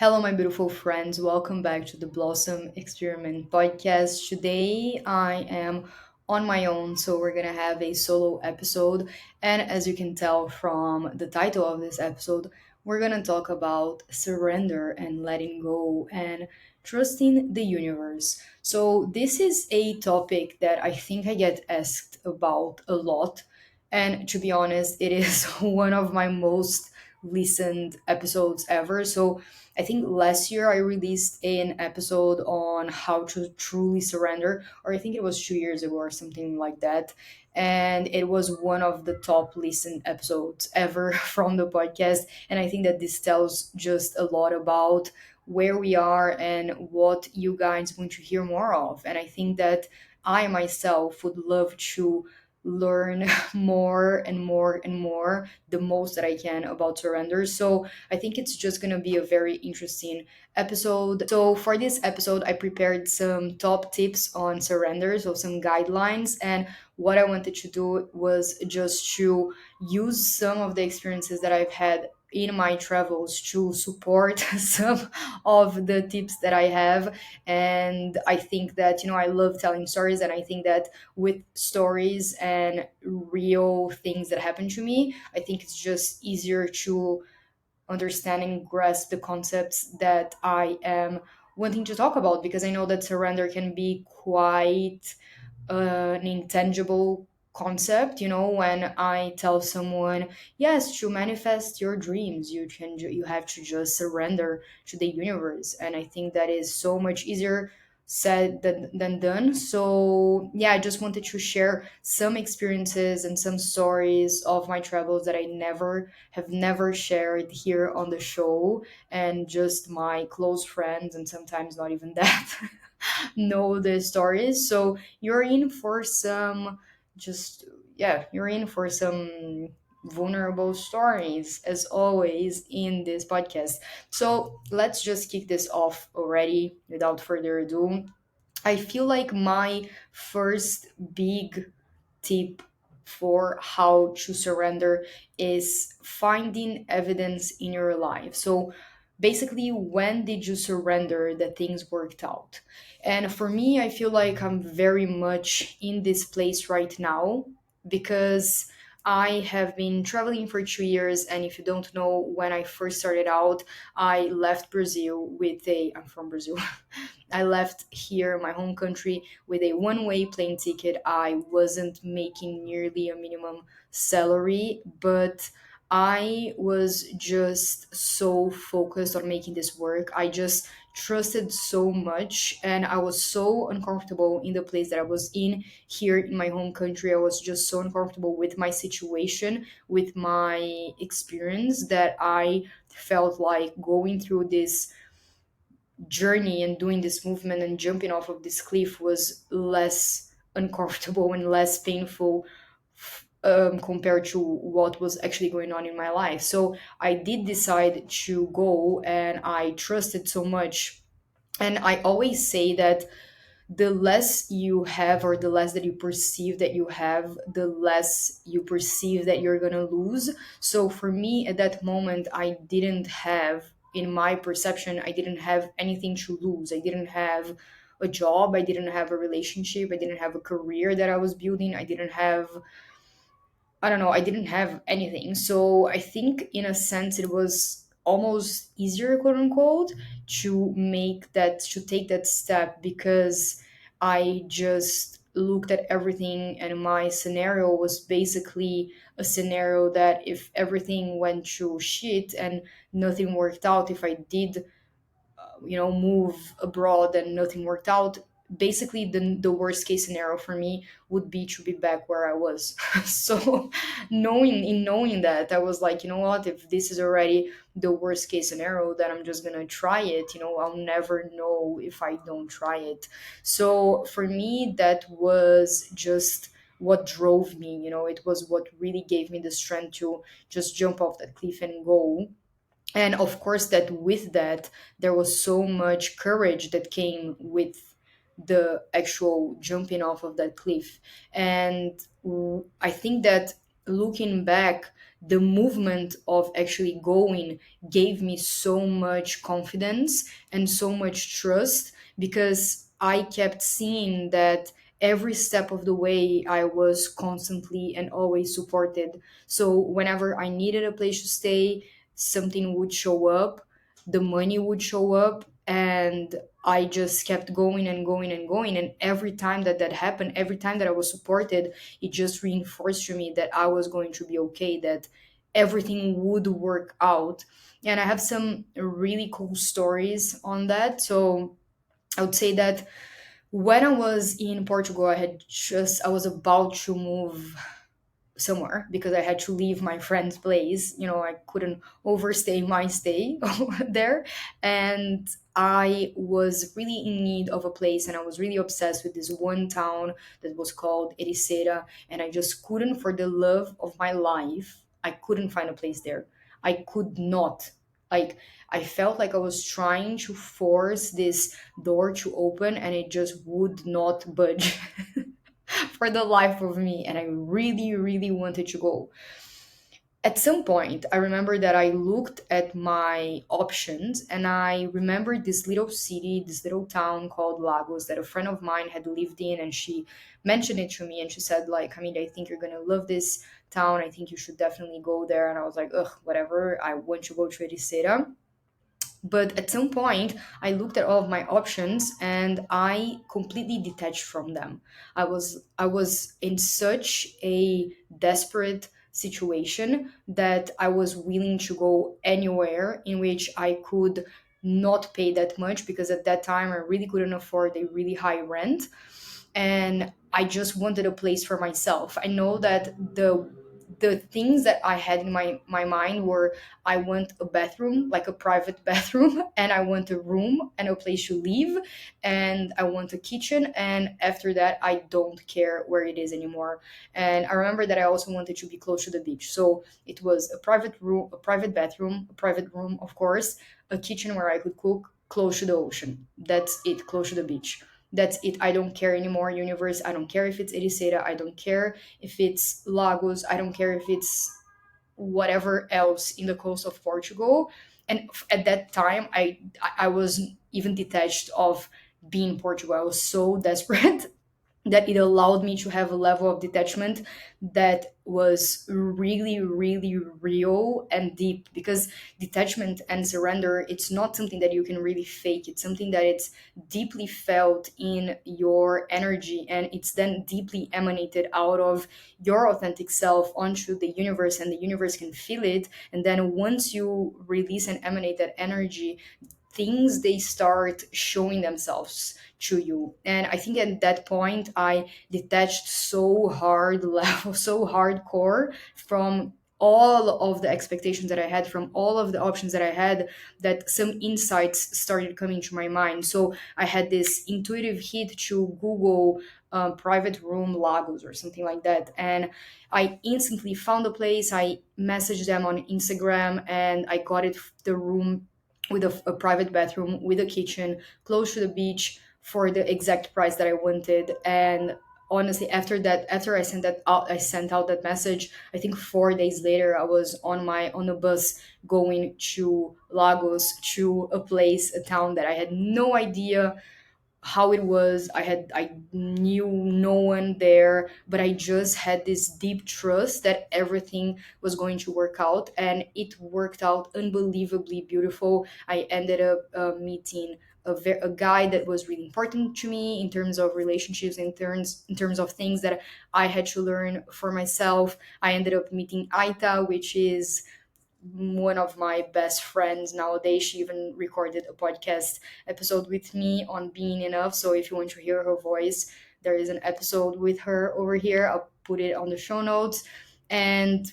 Hello, my beautiful friends. Welcome back to the Blossom Experiment podcast. Today, I am on my own, so we're gonna have a solo episode. And as you can tell from the title of this episode, we're gonna talk about surrender and letting go and trusting the universe. So, this is a topic that I think I get asked about a lot. And to be honest, it is one of my most listened episodes ever. So, I think last year I released an episode on how to truly surrender, or I think it was 2 years ago or something like that. And it was one of the top listened episodes ever from the podcast. And I think that this tells just a lot about where we are and what you guys want to hear more of. And I think that I myself would love to learn more and more and more, the most that I can about surrender. So I think it's just going to be a very interesting episode. So, for this episode, I prepared some top tips on surrender, so some guidelines. And what I wanted to do was just to use some of the experiences that I've had in my travels to support some of the tips that I have. And I think that, I love telling stories, and I think that with stories and real things that happen to me, I think it's just easier to understand and grasp the concepts that I am wanting to talk about, because I know that surrender can be quite an intangible concept. When I tell someone, yes, to manifest your dreams, you have to just surrender to the universe. And I think that is so much easier said than done. So yeah, I just wanted to share some experiences and some stories of my travels that I never shared here on the show, and just my close friends, and sometimes not even that, know the stories. So you're in for some, just, yeah, you're in for some vulnerable stories, as always, in this podcast. So let's just kick this off already without further ado. I feel like my first big tip for how to surrender is finding evidence in your life. So basically, when did you surrender that things worked out? And for me, I feel like I'm very much in this place right now, because I have been traveling for 2 years. And if you don't know, when I first started out, I left Brazil with a, I'm from Brazil. I left here, my home country, with a one-way plane ticket. I wasn't making nearly a minimum salary, but I was just so focused on making this work. I just trusted so much, and I was so uncomfortable in the place that I was in here in my home country. I was just so uncomfortable with my situation, with my experience, that I felt like going through this journey and doing this movement and jumping off of this cliff was less uncomfortable and less painful, compared to what was actually going on in my life. So I did decide to go, and I trusted so much. And I always say that the less you have, or the less that you perceive that you have, the less you perceive that you're gonna lose. So for me, at that moment, I didn't have, in my perception, I didn't have anything to lose. I didn't have a job, I didn't have a relationship, I didn't have a career that I was building, I didn't have, I don't know, I didn't have anything. So I think, in a sense, it was almost easier, quote unquote, to take that step, because I just looked at everything, and my scenario was basically a scenario that if everything went to shit and nothing worked out, if I did move abroad and nothing worked out, basically the worst case scenario for me would be to be back where I was. So knowing that, I was like, you know what, if this is already the worst case scenario, then I'm just gonna try it. I'll never know if I don't try it. So for me, that was just what drove me. It was what really gave me the strength to just jump off that cliff and go. And of course, that with that, there was so much courage that came with the actual jumping off of that cliff. And I think that looking back, the movement of actually going gave me so much confidence and so much trust, because I kept seeing that every step of the way I was constantly and always supported. So whenever I needed a place to stay, something would show up, the money would show up, and I just kept going and going and going. And every time that that happened, every time that I was supported, it just reinforced to me that I was going to be okay, that everything would work out. And I have some really cool stories on that. So I would say that when I was in Portugal, I was about to move somewhere because I had to leave my friend's place. You know, I couldn't overstay my stay there. And I was really in need of a place, and I was really obsessed with this one town that was called Ericeira. And I just couldn't, for the love of my life, I couldn't find a place there. I could not. Like, I felt like I was trying to force this door to open and it just would not budge. For the life of me, and I really, really wanted to go. At some point, I remember that I looked at my options, and I remembered this little city, this little town called Lagos that a friend of mine had lived in, and she mentioned it to me, and she said, like, I mean, I think you're gonna love this town. I think you should definitely go there. And I was like, ugh, whatever. I want to go to Ericeira. But at some point, I looked at all of my options and I completely detached from them. I was in such a desperate situation that I was willing to go anywhere in which I could not pay that much, because at that time I really couldn't afford a really high rent, and I just wanted a place for myself. I know that the things that I had in my mind were, I want a bathroom, like a private bathroom, and I want a room and a place to live, and I want a kitchen, and after that I don't care where it is anymore. And I remember that I also wanted to be close to the beach. So it was a private room, a private bathroom, a private room, of course, a kitchen where I could cook, close to the ocean. That's it, close to the beach. That's it. I don't care anymore, universe. I don't care if it's Ericeira. I don't care if it's Lagos. I don't care if it's whatever else in the coast of Portugal. And at that time, I was even detached of being Portugal. I was so desperate that it allowed me to have a level of detachment that was really, really real and deep, because detachment and surrender, it's not something that you can really fake. It's something that it's deeply felt in your energy, and it's then deeply emanated out of your authentic self onto the universe, and the universe can feel it. And then once you release and emanate that energy, things, they start showing themselves to you. And I think at that point I detached so hard level, so hardcore from all of the expectations that I had, from all of the options that I had, that some insights started coming to my mind. So I had this intuitive hit to Google private room Lagos or something like that, and I instantly found a place. I messaged them on Instagram and I got it, the room with a private bathroom, with a kitchen, close to the beach, for the exact price that I wanted. And honestly, after that, after I sent out that message, I think 4 days later I was on a bus going to Lagos, to a place, a town that I had no idea how it was. I knew no one there, but I just had this deep trust that everything was going to work out, and it worked out unbelievably beautiful. I ended up meeting a guy that was really important to me in terms of relationships, in terms of things that I had to learn for myself. I ended up meeting Aita, which is one of my best friends nowadays. She even recorded a podcast episode with me on being enough. So if you want to hear her voice, there is an episode with her over here. I'll put it on the show notes. And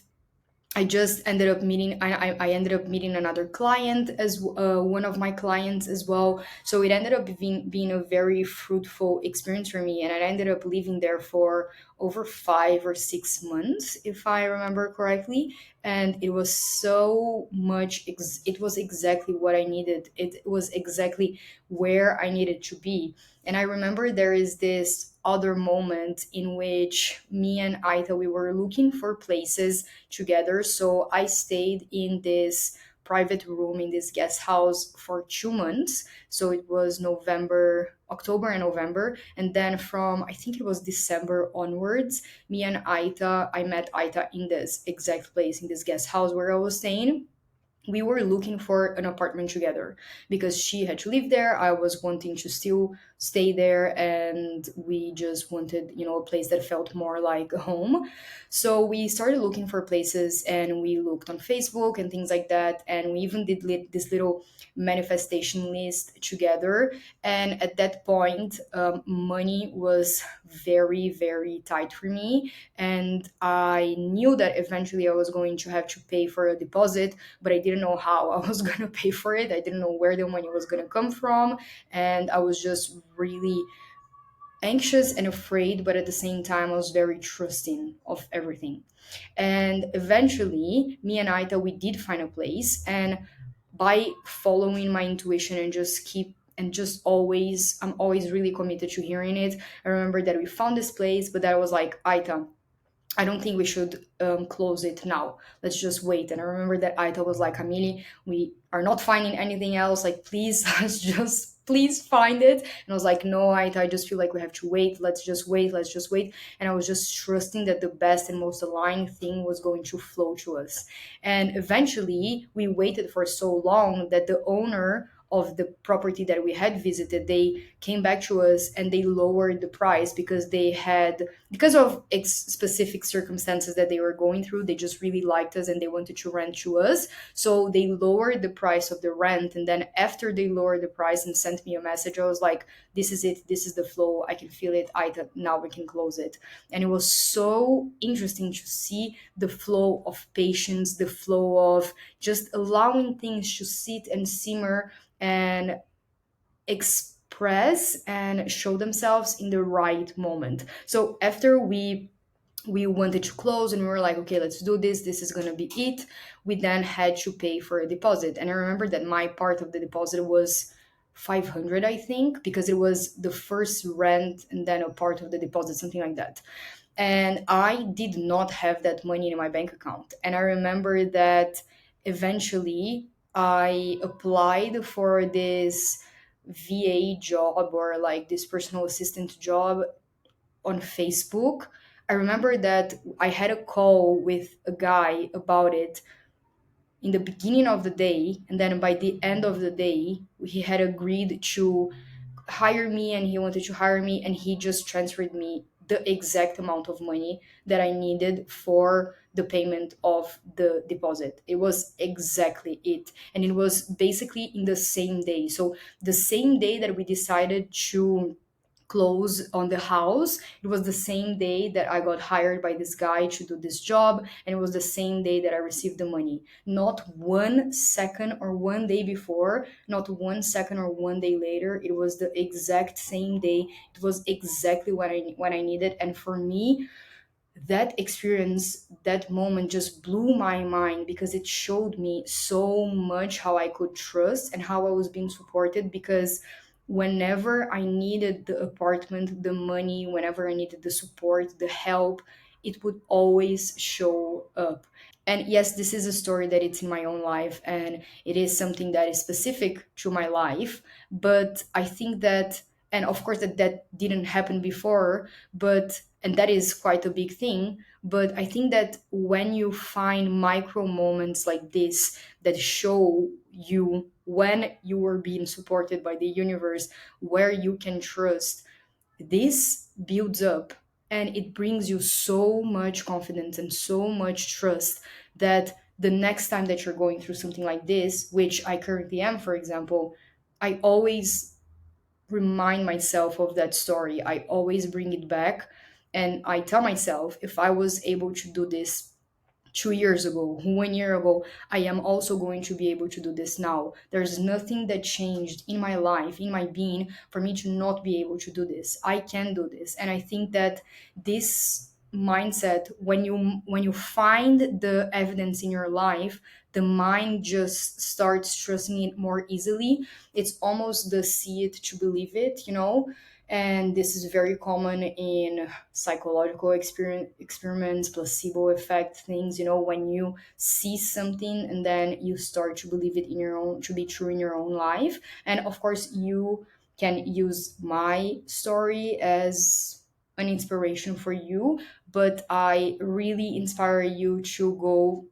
I just ended up meeting. I ended up meeting another client, as one of my clients as well. So it ended up being a very fruitful experience for me, and I ended up living there for over 5 or 6 months, if I remember correctly. And it was so much, it was exactly what I needed. It was exactly where I needed to be. And I remember there is this other moment in which me and Aita, we were looking for places together. So I stayed in this private room in this guest house for 2 months. So it was November, October, and November. And then from, I think it was December onwards, me and Aita, I met Aita in this exact place, in this guest house where I was staying. We were looking for an apartment together because she had to live there. I was wanting to still stay there, and we just wanted, a place that felt more like a home. So we started looking for places, and we looked on Facebook and things like that. And we even did this little manifestation list together. And at that point, money was very, very tight for me. And I knew that eventually I was going to have to pay for a deposit, but I didn't know how I was going to pay for it. I didn't know where the money was going to come from. And I was just really anxious and afraid, but at the same time, I was very trusting of everything. And eventually, me and Aita, we did find a place. And by following my intuition and just always, I'm always really committed to hearing it. I remember that we found this place, but that I was like, Aita, I don't think we should close it now. Let's just wait. And I remember that Aita was like, Camille, we are not finding anything else. Like, please, let's just, please find it. And I was like, no, Aita, I just feel like we have to wait. Let's just wait. Let's just wait. And I was just trusting that the best and most aligned thing was going to flow to us. And eventually, we waited for so long that the owner of the property that we had visited, they came back to us and they lowered the price because they had, because of specific circumstances that they were going through, they just really liked us and they wanted to rent to us. So they lowered the price of the rent. And then after they lowered the price and sent me a message, I was like, this is it. This is the flow. I can feel it. I thought now we can close it. And it was so interesting to see the flow of patience, the flow of just allowing things to sit and simmer and express and show themselves in the right moment. So after we wanted to close and we were like, okay, let's do this, this is going to be it, we then had to pay for a deposit. And I remember that my part of the deposit was 500, I think, because it was the first rent and then a part of the deposit, something like that. And I did not have that money in my bank account. And I remember that eventually I applied for this VA job, or like this personal assistant job, on Facebook. I remember that I had a call with a guy about it in the beginning of the day, and then by the end of the day, he had agreed to hire me, and he wanted to hire me, and he just transferred me the exact amount of money that I needed for the payment of the deposit. It was exactly it. And it was basically in the same day. So the same day that we decided to close on the house, it was the same day that I got hired by this guy to do this job, and it was the same day that I received the money. Not 1 second or 1 day before, not 1 second or 1 day later. It was the exact same day. It was exactly what I needed. And for me, that experience, that moment just blew my mind because it showed me so much how I could trust and how I was being supported. Because whenever I needed the apartment, the money, whenever I needed the support, the help, it would always show up. And yes, this is a story that it's in my own life, and it is something that is specific to my life. But I think that, and of course that didn't happen before, but and that is quite a big thing. But I think that when you find micro moments like this that show you when you were being supported by the universe, where you can trust, this builds up, and it brings you so much confidence and so much trust that the next time that you're going through something like this, which I currently am, for example, I always remind myself of that story. I always bring it back, and I tell myself, if I was able to do this 2 years ago, 1 year ago, I am also going to be able to do this now. There's nothing that changed in my life, in my being, for me to not be able to do this. I can do this. And I think that this mindset, when you find the evidence in your life, the mind just starts trusting it more easily. It's almost the see it to believe it. And this is very common in psychological experiments, placebo effect things. When you see something and then you start to believe it in your own, to be true in your own life. And of course, you can use my story as an inspiration for you, but I really inspire you to go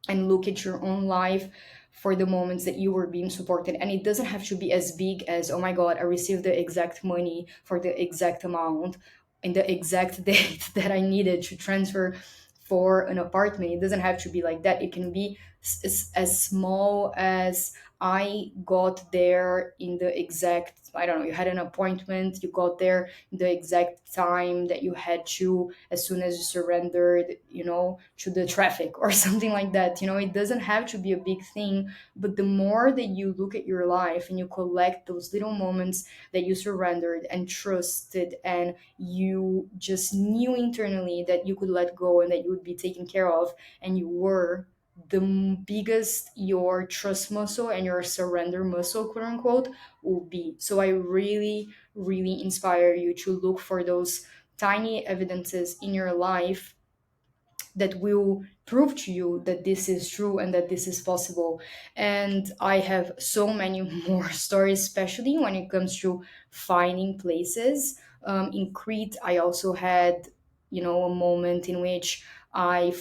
and look at your own life for the moments that you were being supported. And it doesn't have to be as big as, oh my God, I received the exact money for the exact amount in the exact date that I needed to transfer for an apartment. It doesn't have to be like that. It can be as small as I got there in the exact, I don't know, you had an appointment, you got there in the exact time that you had to, as soon as you surrendered, to the traffic or something like that. It doesn't have to be a big thing, but the more that you look at your life and you collect those little moments that you surrendered and trusted, and you just knew internally that you could let go and that you would be taken care of, and you were, the biggest your trust muscle and your surrender muscle, quote unquote, will be. So I really, really inspire you to look for those tiny evidences in your life that will prove to you that this is true and that this is possible. And I have so many more stories, especially when it comes to finding places. In Crete, I also had a moment in which I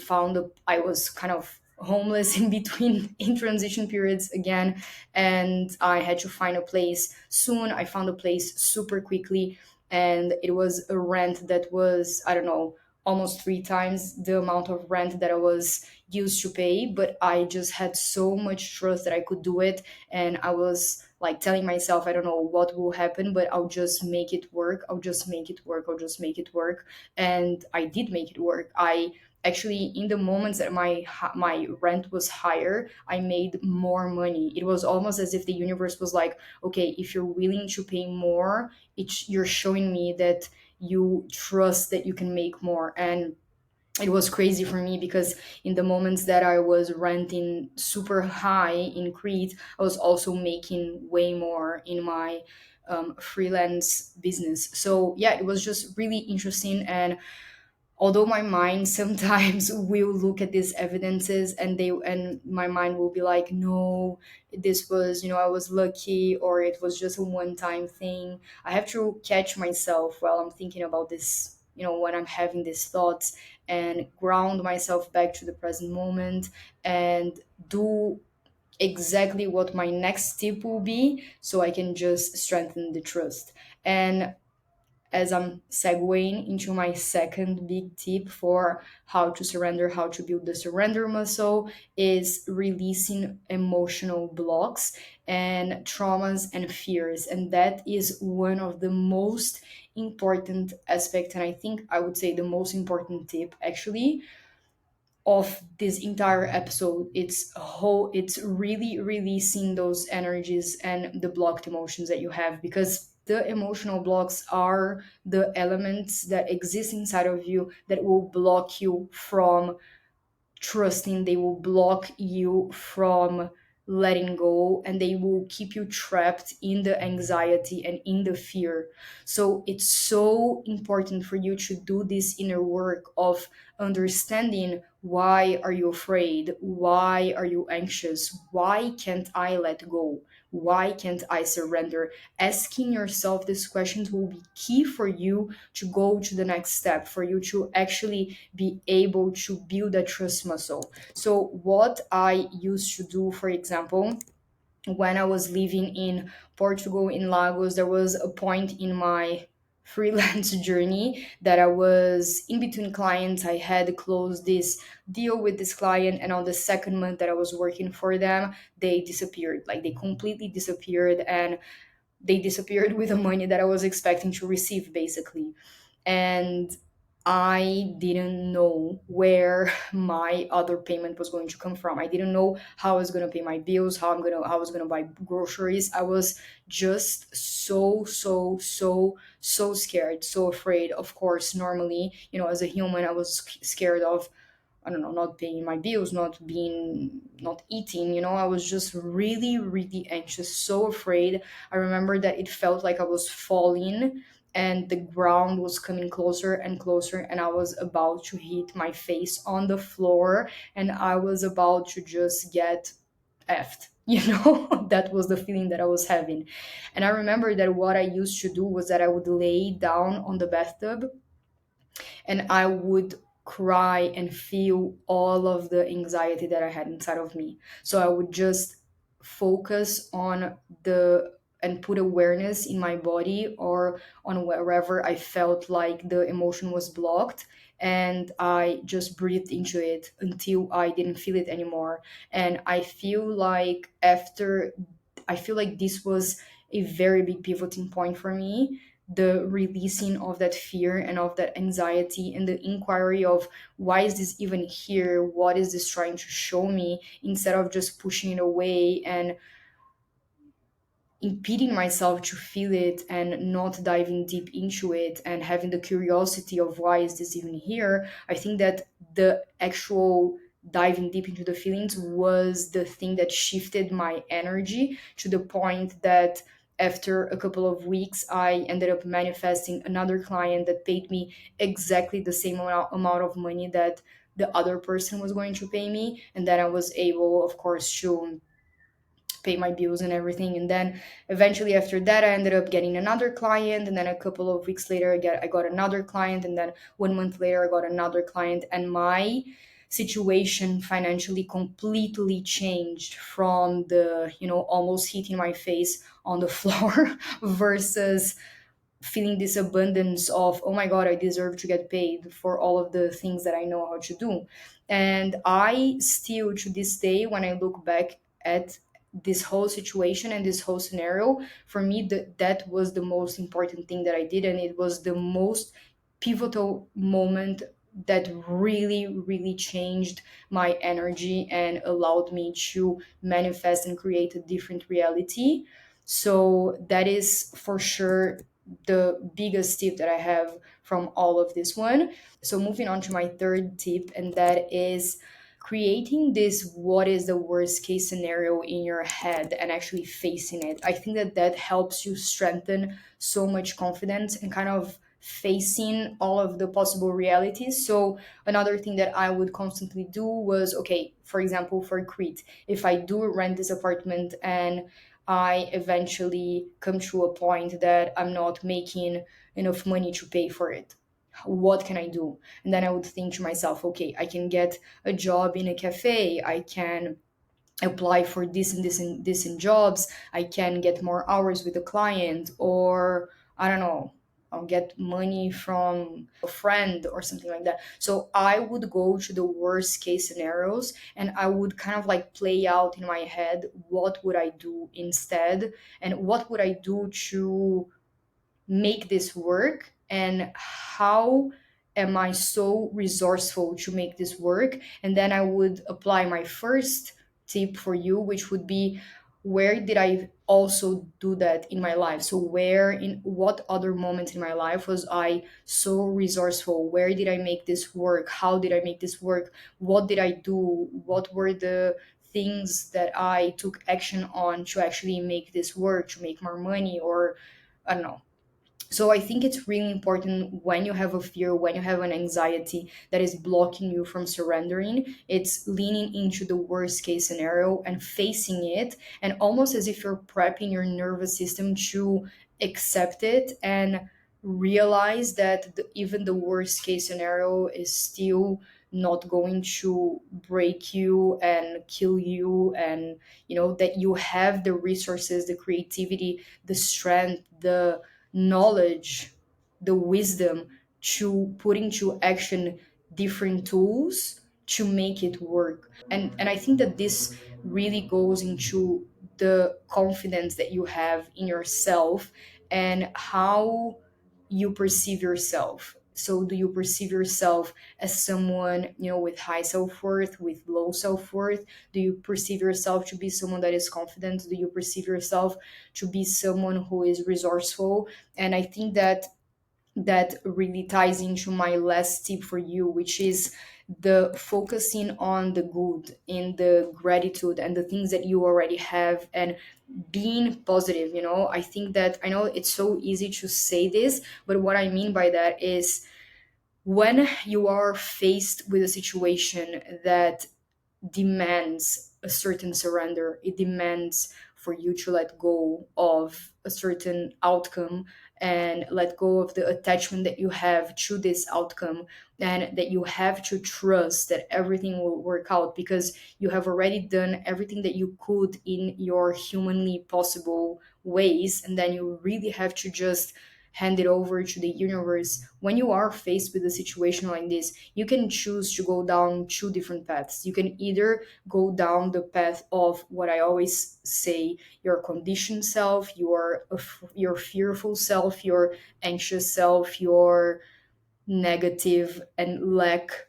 was kind of homeless in between in transition periods again, and I had to find a place soon. I found a place super quickly, and it was a rent that was, I don't know, almost three times the amount of rent that I was used to pay. But I just had so much trust that I could do it. And I was like telling myself, I don't know what will happen, but I'll just make it work. I'll just make it work. I'll just make it work. And I did make it work. I actually, in the moments that my rent was higher, I made more money. It was almost as if the universe was like, okay, if you're willing to pay more, you're showing me that you trust that you can make more. And it was crazy for me because in the moments that I was renting super high in Crete, I was also making way more in my freelance business. So yeah, it was just really interesting. And although my mind sometimes will look at these evidences, and my mind will be like, no, this was, I was lucky, or it was just a one time thing. I have to catch myself while I'm thinking about this, when I'm having these thoughts, and ground myself back to the present moment, and do exactly what my next tip will be, so I can just strengthen the trust. And as I'm segueing into my second big tip for how to surrender, how to build the surrender muscle, is releasing emotional blocks and traumas and fears. And that is one of the most important aspects, and I think I would say the most important tip actually of this entire episode. It's really releasing those energies and the blocked emotions that you have, because the emotional blocks are the elements that exist inside of you that will block you from trusting. They will block you from letting go, and they will keep you trapped in the anxiety and in the fear. So it's so important for you to do this inner work of understanding, why are you afraid, why are you anxious, why can't I let go, why can't I surrender. Asking yourself these questions will be key for you to go to the next step, for you to actually be able to build a trust muscle. So, what I used to do, for example, when I was living in Portugal, in Lagos, there was a point in my freelance journey that I was in between clients. I had closed this deal with this client, and on the second month that I was working for them, they disappeared. Like, they completely disappeared, and they disappeared with the money that I was expecting to receive, basically. And I didn't know where my other payment was going to come from. I didn't know how I was going to pay my bills, how I was going to buy groceries. I was just so scared, so afraid. Of course, normally, as a human, I was scared of, I don't know, not paying my bills, not eating, I was just really, really anxious, so afraid. I remember that it felt like I was falling and the ground was coming closer and closer, and I was about to hit my face on the floor, and I was about to just get effed. That was the feeling that I was having. And I remember that what I used to do was that I would lay down on the bathtub and I would cry and feel all of the anxiety that I had inside of me. So I would just focus on the and put awareness in my body or on wherever I felt like the emotion was blocked. And I just breathed into it until I didn't feel it anymore. And I feel like this was a very big pivoting point for me, the releasing of that fear and of that anxiety and the inquiry of why is this even here, what is this trying to show me, instead of just pushing it away and impeding myself to feel it and not diving deep into it and having the curiosity of why is this even here. I think that the actual diving deep into the feelings was the thing that shifted my energy to the point that after a couple of weeks I ended up manifesting another client that paid me exactly the same amount of money that the other person was going to pay me, and then I was able, of course, to pay my bills and everything. And then eventually after that I ended up getting another client, and then a couple of weeks later I got another client, and then 1 month later I got another client, and my situation financially completely changed from the almost hitting my face on the floor versus feeling this abundance of, oh my god, I deserve to get paid for all of the things that I know how to do. And I still, to this day, when I look back at this whole situation and this whole scenario, for me that was the most important thing that I did, and it was the most pivotal moment that really, really changed my energy and allowed me to manifest and create a different reality. So that is for sure the biggest tip that I have from all of this one. So moving on to my third tip, and that is creating this what is the worst case scenario in your head and actually facing it. I think that that helps you strengthen so much confidence and kind of facing all of the possible realities. So another thing that I would constantly do was, okay, for example, for Crete, if I do rent this apartment and I eventually come to a point that I'm not making enough money to pay for it, what can I do? And then I would think to myself, okay, I can get a job in a cafe, I can apply for this and this and this in jobs, I can get more hours with the client, or I don't know, I'll get money from a friend or something like that. So I would go to the worst case scenarios and I would kind of like play out in my head what would I do instead, and what would I do to make this work, and how am I so resourceful to make this work. And then I would apply my first tip for you, which would be, where did I also do that in my life? So where, in what other moment in my life was I so resourceful? Where did I make this work? How did I make this work? What did I do? What were the things that I took action on to actually make this work, to make more money, or I don't know. So I think it's really important, when you have a fear, when you have an anxiety that is blocking you from surrendering, it's leaning into the worst case scenario and facing it, and almost as if you're prepping your nervous system to accept it and realize that even the worst case scenario is still not going to break you and kill you, and that you have the resources, the creativity, the strength, the knowledge, the wisdom to put into action different tools to make it work. And I think that this really goes into the confidence that you have in yourself and how you perceive yourself. So do you perceive yourself as someone, with high self-worth, with low self-worth? Do you perceive yourself to be someone that is confident? Do you perceive yourself to be someone who is resourceful? And I think that really ties into my last tip for you, which is the focusing on the good and the gratitude and the things that you already have, and being positive. I think that, I know it's so easy to say this, but what I mean by that is, when you are faced with a situation that demands a certain surrender. It demands for you to let go of a certain outcome and let go of the attachment that you have to this outcome, and that you have to trust that everything will work out, because you have already done everything that you could in your humanly possible ways, and then you really have to just hand it over to the universe. When you are faced with a situation like this, you can choose to go down two different paths. You can either go down the path of what I always say, your conditioned self, your fearful self, your anxious self, your negative and lack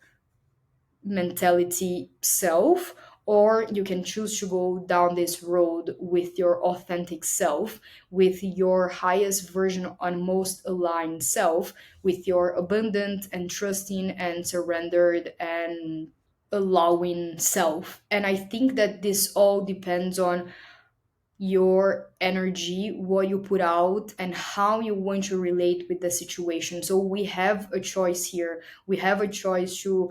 mentality self, or you can choose to go down this road with your authentic self, with your highest version and most aligned self, with your abundant and trusting and surrendered and allowing self. And I think that this all depends on your energy, what you put out, and how you want to relate with the situation. So we have a choice here. We have a choice to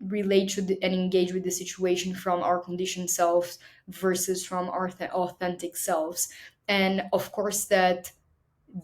relate to and engage with the situation from our conditioned selves versus from our authentic selves. And of course, that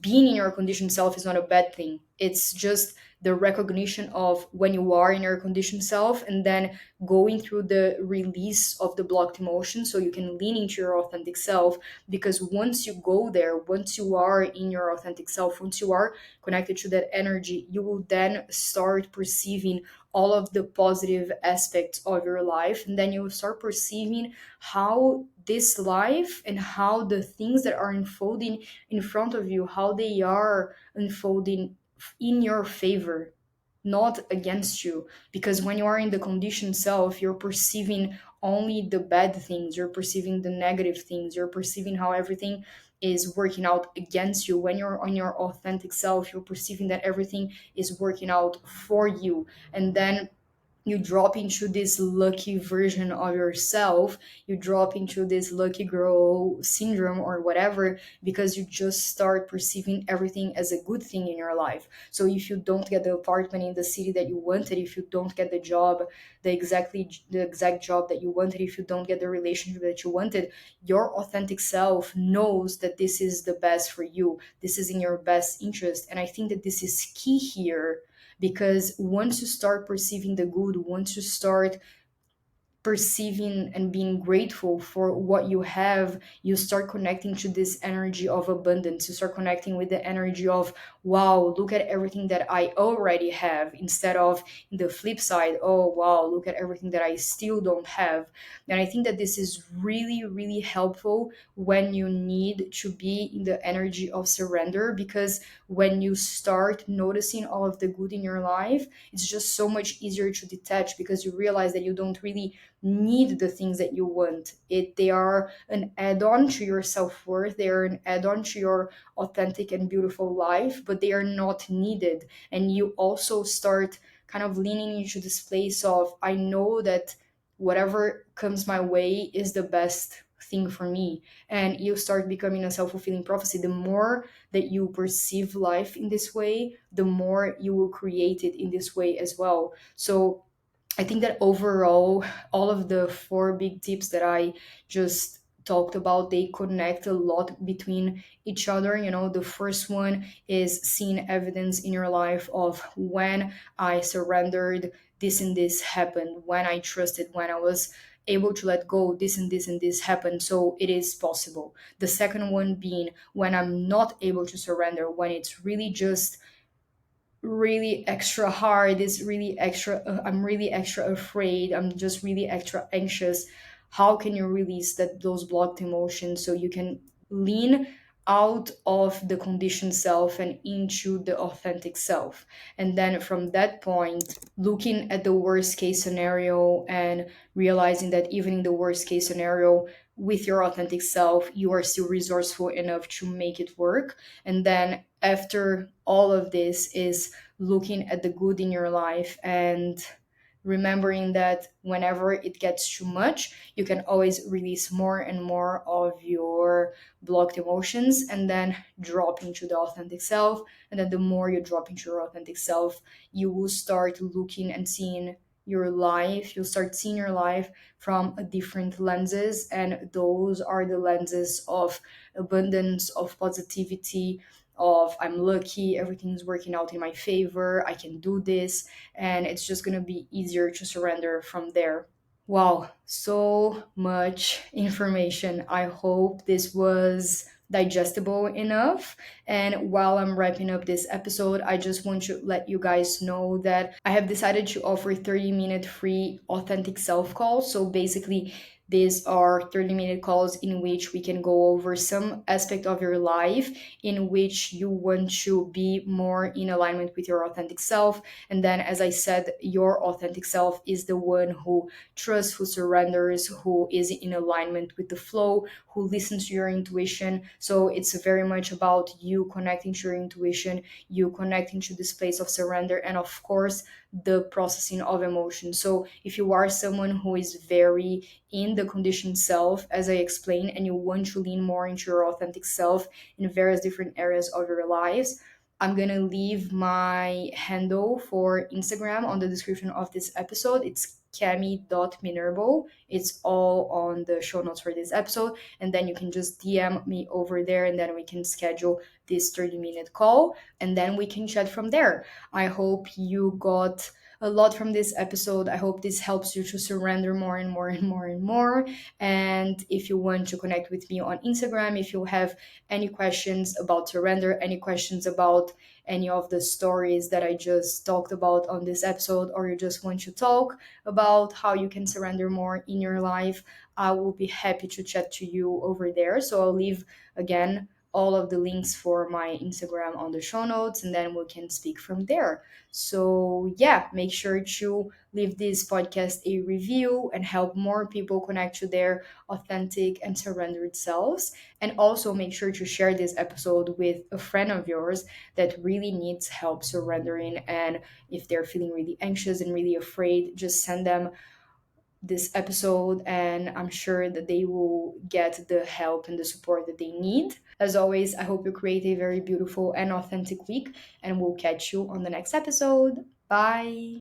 being in your conditioned self is not a bad thing. It's just the recognition of when you are in your conditioned self, and then going through the release of the blocked emotion so you can lean into your authentic self. Because once you go there, once you are in your authentic self, once you are connected to that energy, you will then start perceiving all of the positive aspects of your life. And then you will start perceiving how this life and how the things that are unfolding in front of you, how they are unfolding in your favor, not against you. Because when you are in the conditioned self, you're perceiving only the bad things, you're perceiving the negative things, you're perceiving how everything is working out against you. When you're on your authentic self, you're perceiving that everything is working out for you. And then you drop into this lucky version of yourself, you drop into this lucky girl syndrome or whatever, because you just start perceiving everything as a good thing in your life. So if you don't get the apartment in the city that you wanted, if you don't get the job, the exact job that you wanted, if you don't get the relationship that you wanted, your authentic self knows that this is the best for you, this is in your best interest. And I think that this is key here, because once you start perceiving the good, once you start perceiving and being grateful for what you have, you start connecting to this energy of abundance. You start connecting with the energy of, wow, look at everything that I already have, instead of the flip side, oh, wow, look at everything that I still don't have. And I think that this is really, really helpful when you need to be in the energy of surrender, because when you start noticing all of the good in your life, it's just so much easier to detach, because you realize that you don't really need the things that you want. They are an add-on to your self-worth, they are an add-on to your authentic and beautiful life, but they are not needed. And you also start kind of leaning into this place of, I know that whatever comes my way is the best thing for me. And you start becoming a self-fulfilling prophecy. The more that you perceive life in this way, the more you will create it in this way as well. So I think that overall, all of the four big tips that I just talked about, they connect a lot between each other. The first one is seeing evidence in your life of, when I surrendered, this and this happened. When I trusted, when I was able to let go, this and this and this happened. So it is possible. The second one being, when I'm not able to surrender, when it's really just really extra hard, it's really extra, I'm really extra afraid, I'm just really extra anxious. How can you release those blocked emotions so you can lean out of the conditioned self and into the authentic self. And then from that point, looking at the worst case scenario and realizing that even in the worst case scenario, with your authentic self, you are still resourceful enough to make it work. And then after all of this is looking at the good in your life and remembering that whenever it gets too much, you can always release more and more of your blocked emotions and then drop into the authentic self. And then the more you drop into your authentic self, you will start looking and seeing your life. You'll start seeing your life from a different lenses. And those are the lenses of abundance, of positivity, of I'm lucky, everything's working out in my favor, I can do this, and it's just going to be easier to surrender from there. Wow, so much information. I hope this was digestible enough. And while I'm wrapping up this episode, I just want to let you guys know that I have decided to offer 30-minute free authentic self calls. So basically, these are 30-minute calls in which we can go over some aspect of your life in which you want to be more in alignment with your authentic self. And then, as I said, your authentic self is the one who trusts, who surrenders, who is in alignment with the flow, who listens to your intuition. So it's very much about you connecting to your intuition, you connecting to this place of surrender, and of course, the processing of emotion. So if you are someone who is very in the conditioned self, as I explained, and you want to lean more into your authentic self in various different areas of your lives, I'm gonna leave my handle for Instagram on the description of this episode. It's cami.minervo. It's all on the show notes for this episode. And then you can just DM me over there and then we can schedule this 30-minute call and then we can chat from there. I hope you got a lot from this episode. I hope this helps you to surrender more and more and more and more. And if you want to connect with me on Instagram, if you have any questions about surrender, any questions about any of the stories that I just talked about on this episode, or you just want to talk about how you can surrender more in your life, I will be happy to chat to you over there. So I'll leave again all of the links for my Instagram on the show notes and then we can speak from there. So, yeah, make sure to leave this podcast a review and help more people connect to their authentic and surrendered selves. And also make sure to share this episode with a friend of yours that really needs help surrendering. And if they're feeling really anxious and really afraid, just send them this episode, and I'm sure that they will get the help and the support that they need. As always, I hope you create a very beautiful and authentic week, and we'll catch you on the next episode. Bye.